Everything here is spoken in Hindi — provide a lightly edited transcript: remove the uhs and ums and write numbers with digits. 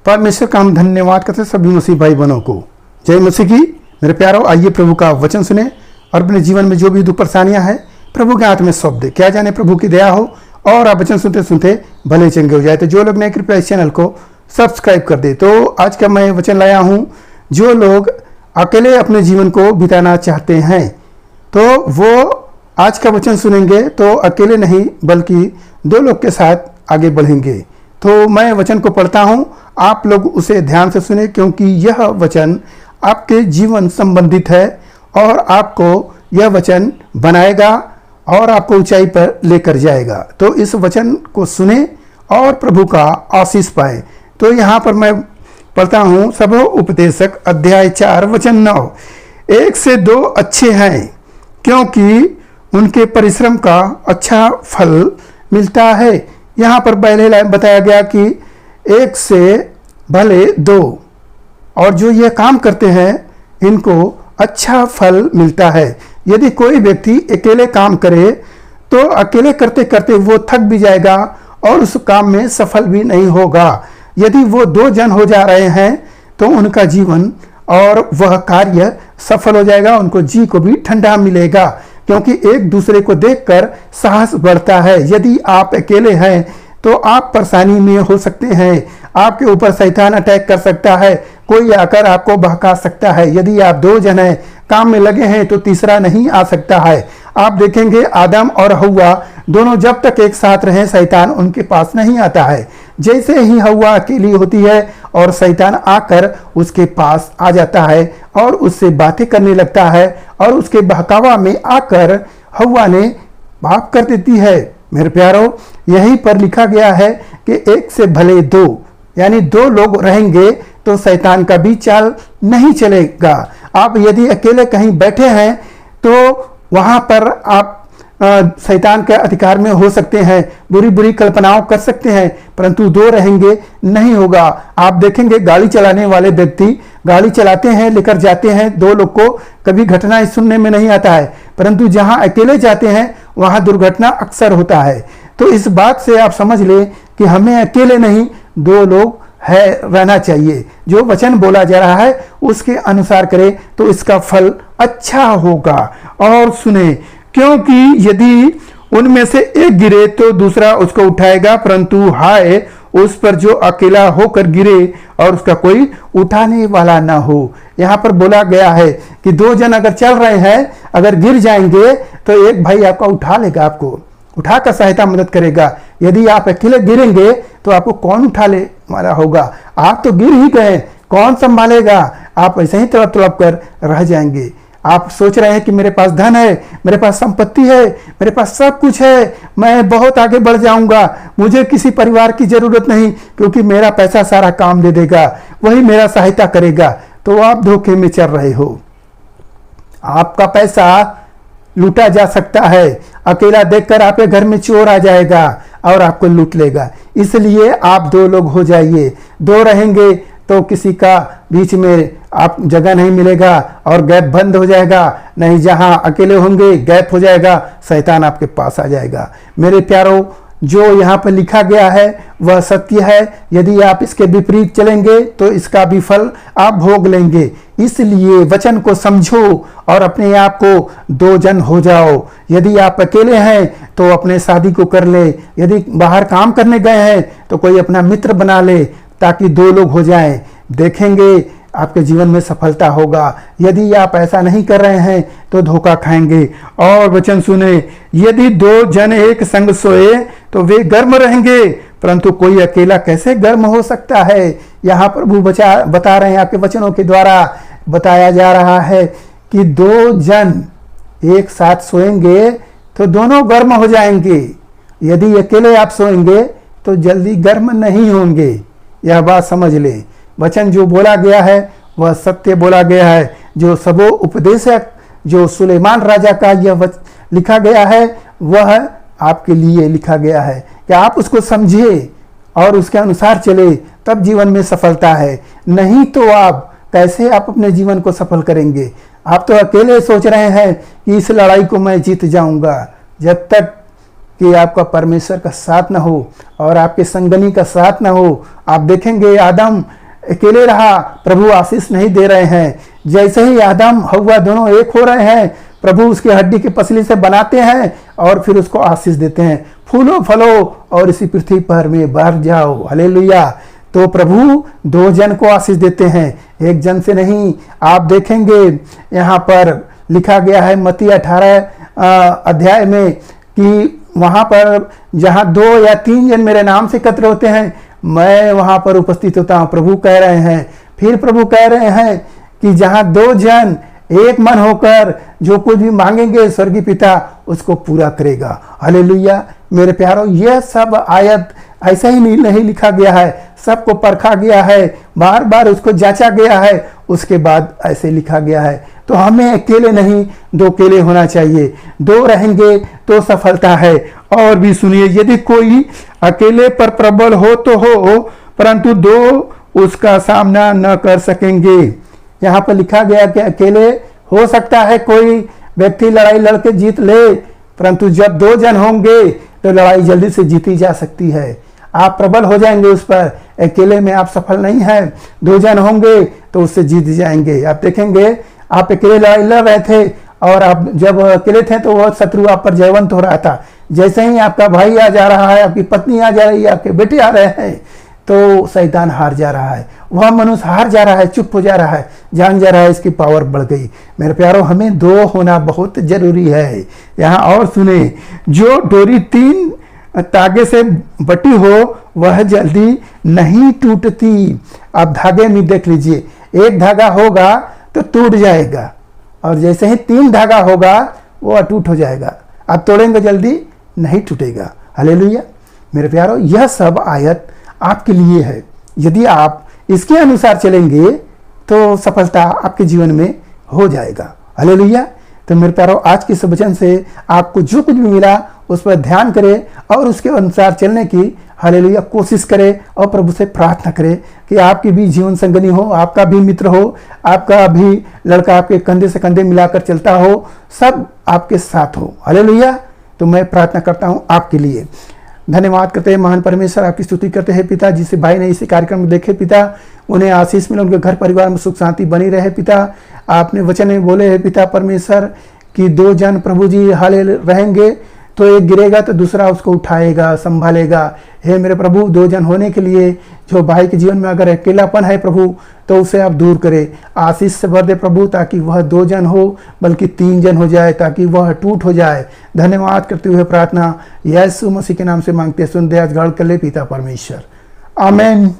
परमेश्वर का हम धन्यवाद करते हैं सभी मसीह भाई बहनों को। जय मसीह की। मेरे प्यारों, आइए प्रभु का वचन सुने और अपने जीवन में जो भी दुख परेशानियां हैं प्रभु के हाथ में सौंप दे। क्या जाने प्रभु की दया हो और आप वचन सुनते सुनते भले चंगे हो जाए। तो जो लोग नए कृपया इस चैनल को सब्सक्राइब कर दे। तो आज का मैं वचन लाया हूँ, जो लोग अकेले अपने जीवन को बिताना चाहते हैं तो वो आज का वचन सुनेंगे तो अकेले नहीं बल्कि दो लोग के साथ आगे बढ़ेंगे। तो मैं वचन को पढ़ता हूं, आप लोग उसे ध्यान से सुने क्योंकि यह वचन आपके जीवन संबंधित है और आपको यह वचन बनाएगा और आपको ऊंचाई पर लेकर जाएगा। तो इस वचन को सुने और प्रभु का आशीष पाए। तो यहाँ पर मैं पढ़ता हूँ, सब उपदेशक अध्याय 4 वचन 9। 1 से 2 अच्छे हैं क्योंकि उनके परिश्रम का अच्छा फल मिलता है। यहाँ पर पहले बताया गया कि 1 से भले 2 और जो ये काम करते हैं इनको अच्छा फल मिलता है। यदि कोई व्यक्ति अकेले काम करे तो अकेले करते करते वो थक भी जाएगा और उस काम में सफल भी नहीं होगा। यदि वो 2 जन हो जा रहे हैं तो उनका जीवन और वह कार्य सफल हो जाएगा, उनको जी को भी ठंडा मिलेगा क्योंकि एक दूसरे को देखकर साहस बढ़ता है। यदि आप अकेले हैं तो आप परेशानी में हो सकते हैं, आपके ऊपर शैतान अटैक कर सकता है, कोई आकर आपको बहका सकता है। यदि आप 2 जन हैं, काम में लगे हैं तो तीसरा नहीं आ सकता है। आप देखेंगे आदम और हव्वा दोनों जब तक एक साथ रहे शैतान उनके पास नहीं आता है। जैसे ही हव्वा अकेली होती है और शैतान आकर उसके पास आ जाता है और उससे बातें करने लगता है और उसके बहकावा में आकर हव्वा ने पाप कर देती है। मेरे प्यारों, यहीं पर लिखा गया है कि 1 से भले 2 यानी 2 लोग रहेंगे तो शैतान का भी चाल नहीं चलेगा। आप यदि अकेले कहीं बैठे हैं तो वहां पर आप शैतान के अधिकार में हो सकते हैं, बुरी बुरी कल्पनाओं कर सकते हैं, परंतु 2 रहेंगे नहीं होगा। आप देखेंगे गाड़ी चलाने वाले व्यक्ति गाड़ी चलाते हैं, लेकर जाते हैं 2 लोग को, कभी घटना सुनने में नहीं आता है, परंतु जहां अकेले जाते हैं वहां दुर्घटना अक्सर होता है। तो इस बात से आप समझ ले कि हमें अकेले नहीं 2 लोग है रहना चाहिए। जो वचन बोला जा रहा है उसके अनुसार करें तो इसका फल अच्छा होगा। और सुने, क्योंकि यदि उनमें से एक गिरे तो दूसरा उसको उठाएगा, परंतु हाय उस पर जो अकेला होकर गिरे और उसका कोई उठाने वाला ना हो। यहाँ पर बोला गया है कि 2 जन अगर चल रहे हैं, अगर गिर जाएंगे तो एक भाई आपका उठा लेगा, आपको उठाकर सहायता मदद करेगा। यदि आप अकेले गिरेंगे तो आपको कौन उठा ले वाला होगा? आप तो गिर ही गए, कौन संभालेगा? आप ऐसे ही तड़प तड़प कर रह जाएंगे। आप सोच रहे हैं कि मेरे पास धन है, मेरे पास संपत्ति है, मेरे पास सब कुछ है, मैं बहुत आगे बढ़ जाऊंगा, मुझे किसी परिवार की जरूरत नहीं क्योंकि मेरा पैसा सारा काम दे देगा, वही मेरा सहायता करेगा। तो आप धोखे में चल रहे हो। आपका पैसा लूटा जा सकता है। अकेला देखकर आपके घर में चोर आ जाएगा और आपको लूट लेगा। इसलिए आप 2 लोग हो जाइए। 2 रहेंगे तो किसी का बीच में आप जगह नहीं मिलेगा और गैप बंद हो जाएगा। नहीं, जहां अकेले होंगे गैप हो जाएगा, शैतान आपके पास आ जाएगा। मेरे प्यारों, जो यहाँ पर लिखा गया है वह सत्य है। यदि आप इसके विपरीत चलेंगे तो इसका भी फल आप भोग लेंगे। इसलिए वचन को समझो और अपने आप को 2 जन हो जाओ। यदि आप अकेले हैं तो अपने शादी को कर ले, यदि बाहर काम करने गए हैं तो कोई अपना मित्र बना ले ताकि 2 लोग हो जाएं। देखेंगे आपके जीवन में सफलता होगा। यदि आप ऐसा नहीं कर रहे हैं तो धोखा खाएंगे। और वचन सुने, यदि 2 जन एक संग सोए तो वे गर्म रहेंगे, परंतु कोई अकेला कैसे गर्म हो सकता है? यहाँ प्रभु बता रहे हैं, आपके वचनों के द्वारा बताया जा रहा है कि 2 जन एक साथ सोएंगे तो दोनों गर्म हो जाएंगे। यदि अकेले आप सोएंगे तो जल्दी गर्म नहीं होंगे। यह बात समझ लें। वचन जो बोला गया है वह सत्य बोला गया है। जो सबो उपदेशक जो सुलेमान राजा का यह लिखा गया है वह आपके लिए लिखा गया है कि आप उसको समझे और उसके अनुसार चले, तब जीवन में सफलता है। नहीं तो आप कैसे आप अपने जीवन को सफल करेंगे? आप तो अकेले सोच रहे हैं कि इस लड़ाई को मैं जीत जाऊंगा। जब तक कि आपका परमेश्वर का साथ न हो और आपके संगनी का साथ न हो, आप देखेंगे आदम अकेले रहा, प्रभु आशीष नहीं दे रहे हैं। जैसे ही आदम हव्वा दोनों एक हो रहे हैं, प्रभु उसकी हड्डी की पसली से बनाते हैं और फिर उसको आशीष देते हैं, फूलो फलो और इसी पृथ्वी पर में बढ़ जाओ। हालेलुया। तो प्रभु दो जन को आशीष देते हैं, एक जन से नहीं। आप देखेंगे यहाँ पर लिखा गया है मत्ती 18 अध्याय में कि वहाँ पर जहाँ 2 या 3 जन मेरे नाम से एकत्र होते हैं, मैं वहाँ पर उपस्थित होता हूँ, प्रभु कह रहे हैं। फिर प्रभु कह रहे हैं कि जहाँ 2 जन एक मन होकर जो कुछ भी मांगेंगे, स्वर्गीय पिता उसको पूरा करेगा। हालेलुया। मेरे प्यारों, यह सब आयत ऐसा ही नहीं लिखा गया है, सबको परखा गया है, बार बार उसको जांचा गया है, उसके बाद ऐसे लिखा गया है। तो हमें अकेले नहीं, 2 अकेले होना चाहिए। 2 रहेंगे तो सफलता है। और भी सुनिए, यदि कोई अकेले पर प्रबल हो तो हो, परंतु 2 उसका सामना न कर सकेंगे। यहाँ पर लिखा गया कि अकेले हो सकता है कोई व्यक्ति लड़ाई लड़के जीत ले, परंतु जब 2 जन होंगे तो लड़ाई जल्दी से जीती जा सकती है। आप प्रबल हो जाएंगे उस पर, अकेले में आप सफल नहीं हैं। 2 जन होंगे तो उससे जीत जाएंगे। आप देखेंगे, आप अकेले लड़ाई लड़ रहे थे और आप जब अकेले थे तो वह शत्रु आप पर जयवंत हो रहा था। जैसे ही आपका भाई आ जा रहा है, आपकी पत्नी आ जा रही है, आपके बेटे आ रहे हैं, तो शैतान हार जा रहा है, वह मनुष्य हार जा रहा है, चुप हो जा रहा है, जान जा रहा है इसकी पावर बढ़ गई। मेरे प्यारों, हमें 2 होना बहुत जरूरी है। यहाँ और सुने, जो डोरी 3 तागे से बटी हो वह जल्दी नहीं टूटती। आप धागे में देख लीजिए, एक धागा होगा तो टूट जाएगा, और जैसे ही 3 धागा होगा वो अटूट हो जाएगा। आप तोड़ेंगे जल्दी नहीं टूटेगा। हालेलुया। मेरे प्यारों, यह सब आयत आपके लिए है। यदि आप इसके अनुसार चलेंगे तो सफलता आपके जीवन में हो जाएगा। हालेलुया। तो मेरे प्यारों, आज के इस वचन से आपको जो कुछ भी मिला उस पर ध्यान करें और उसके अनुसार चलने की हालेलुया कोशिश करें और प्रभु से प्रार्थना करें कि आपकी भी जीवन संगनी हो, आपका भी मित्र हो, आपका भी लड़का आपके कंधे से कंधे मिलाकर चलता हो, सब आपके साथ हो। हालेलुया। तो मैं प्रार्थना करता हूँ आपके लिए। धन्यवाद करते हैं महान परमेश्वर, आपकी स्तुति करते हैं पिता। जिसे भाई ने इसी कार्यक्रम में देखे पिता, उन्हें आशीष मिले, उनके घर परिवार में सुख शांति बनी रहे पिता। आपने वचन में बोले हैं पिता परमेश्वर कि 2 जन प्रभु जी हाले रहेंगे तो एक गिरेगा तो दूसरा उसको उठाएगा, संभालेगा। हे मेरे प्रभु, 2 जन होने के लिए जो भाई के जीवन में अगर अकेलापन है प्रभु, तो उसे आप दूर करें, आशीष से भर दे प्रभु, ताकि वह 2 जन हो बल्कि 3 जन हो जाए, ताकि वह टूट हो जाए। धन्यवाद करते हुए प्रार्थना यीशु मसीह के नाम से मांगते, सुन दे आज गढ़ कर ले पिता परमेश्वर। आमीन।